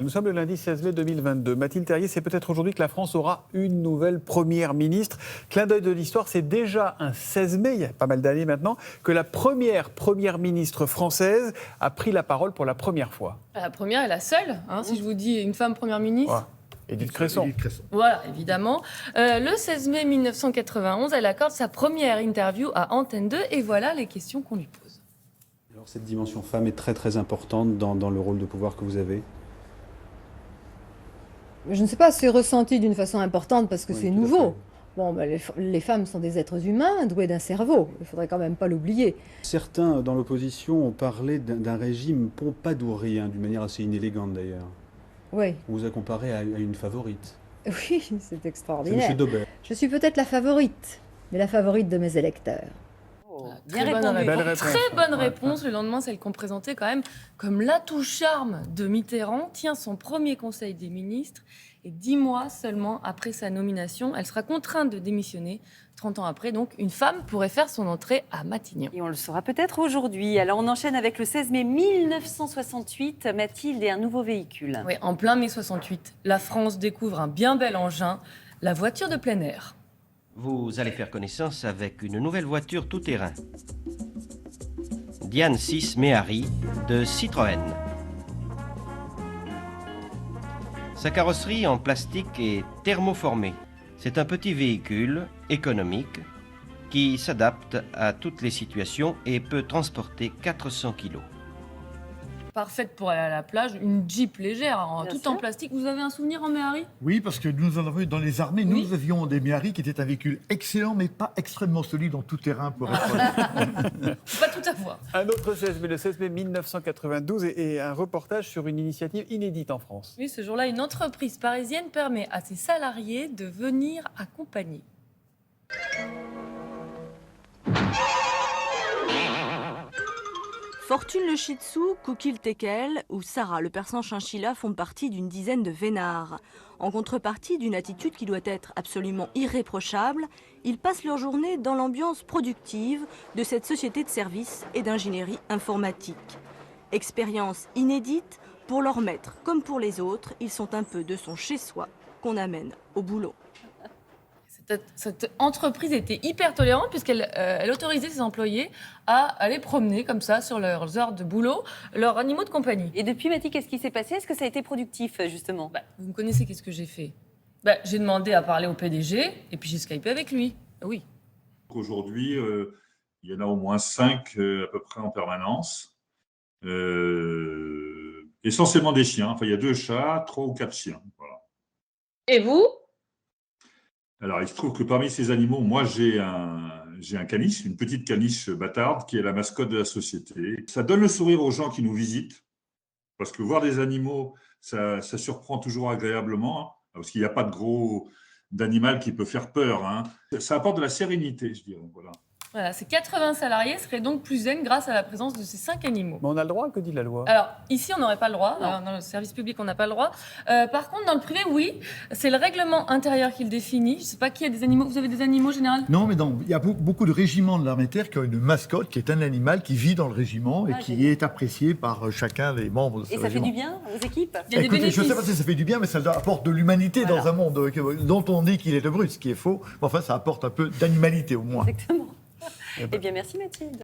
Nous sommes le lundi 16 mai 2022. Mathilde Terrier, c'est peut-être aujourd'hui que la France aura une nouvelle première ministre. Clin d'œil de l'histoire, c'est déjà un 16 mai, il y a pas mal d'années maintenant, que la première ministre française a pris la parole pour la première fois. La première et la seule, si je vous dis une femme première ministre. Ouais. Édith Cresson. Voilà, évidemment. Le 16 mai 1991, elle accorde sa première interview à Antenne 2 et voilà les questions qu'on lui pose. Alors cette dimension femme est très très importante dans le rôle de pouvoir que vous avez. Je ne sais pas, c'est ressenti d'une façon importante parce que Oui, c'est tout à nouveau. fait. Bon, les femmes sont des êtres humains doués d'un cerveau. Il ne faudrait quand même pas l'oublier. Certains dans l'opposition ont parlé d'un régime pompadourien, d'une manière assez inélégante d'ailleurs. Oui, On vous a comparé à une favorite. oui, c'est C'est extraordinaire. M. Daubert. Je suis peut-être la favorite, mais la favorite de mes électeurs. Bien Belle réponse. Très bonne Ouais. réponse. Le lendemain, celle qu'on présentait quand même comme l'atout charme de Mitterrand tient son premier conseil des ministres. Et 10 mois seulement après sa nomination, elle sera contrainte de démissionner. 30 ans après, donc, une femme pourrait faire son entrée à Matignon. Et on le saura peut-être aujourd'hui. Alors on enchaîne avec le 16 mai 1968, Mathilde et un nouveau véhicule. Oui, en plein mai 68, la France découvre un bien bel engin, la voiture de plein air. Vous allez faire connaissance avec une nouvelle voiture tout-terrain. Diane 6 Méhari de Citroën. Sa carrosserie en plastique est thermoformée. C'est un petit véhicule économique qui s'adapte à toutes les situations et peut transporter 400 kilos. Parfaite pour aller à la plage, une Jeep légère, Bien tout sûr. en plastique. Vous avez un souvenir en Méhari ? Oui, parce que nous en avons eu dans les armées. Oui. Nous avions des Méhari qui étaient un véhicule excellent, mais pas extrêmement solide en tout terrain pour être Pas tout à voir. Un autre 16 mai, le 16 mai 1992, et un reportage sur une initiative inédite en France. Oui, ce jour-là, une entreprise parisienne permet à ses salariés de venir accompagner. Fortune le Shih Tzu, Cookie le Teckel ou Sarah le persan chinchilla font partie d'une dizaine de vénards. En contrepartie d'une attitude qui doit être absolument irréprochable, ils passent leur journée dans l'ambiance productive de cette société de services et d'ingénierie informatique. Expérience inédite, pour leur maître comme pour les autres, ils sont un peu de son chez-soi qu'on amène au boulot. Cette entreprise était hyper tolérante puisqu'elle elle autorisait ses employés à aller promener comme ça sur leurs heures de boulot, leurs animaux de compagnie. Et depuis, Mathilde, qu'est-ce qui s'est passé? Est-ce que ça a été productif, justement? Vous me connaissez, qu'est-ce que j'ai fait? J'ai demandé à parler au PDG et puis j'ai skypé avec lui. Oui. Aujourd'hui, il y en a au moins 5 à peu près en permanence. Essentiellement des chiens. Enfin, il y a 2 chats, 3 ou 4 chiens. Voilà. Et vous? Alors, il se trouve que parmi ces animaux, moi, j'ai un caniche, une petite caniche bâtarde qui est la mascotte de la société. Ça donne le sourire aux gens qui nous visitent, parce que voir des animaux, ça surprend toujours agréablement, hein, parce qu'il n'y a pas d'animal qui peut faire peur, hein. Ça apporte de la sérénité, je dirais. Voilà. Voilà, ces 80 salariés seraient donc plus zen grâce à la présence de ces 5 animaux. Mais on a le droit, que dit la loi? Alors, ici, on n'aurait pas le droit. Non. Dans le service public, on n'a pas le droit. Par contre, dans le privé, oui. C'est le règlement intérieur qui le définit. Je ne sais pas qui a des animaux. Vous avez des animaux, général? Non, mais non, il y a beaucoup de régiments de l'armée de terre qui ont une mascotte qui est un animal qui vit dans le régiment et qui génial. est apprécié par chacun des membres de ce Et ça fait régiment. du bien aux équipes? Il y a des Écoutez, je ne bénéfices. sais pas si ça fait du bien, mais ça apporte de l'humanité Voilà. dans un monde dont on dit qu'il est de brut, ce qui est faux. Mais enfin, ça apporte un peu d'animalité au moins. Exactement. Eh bien, merci Mathilde.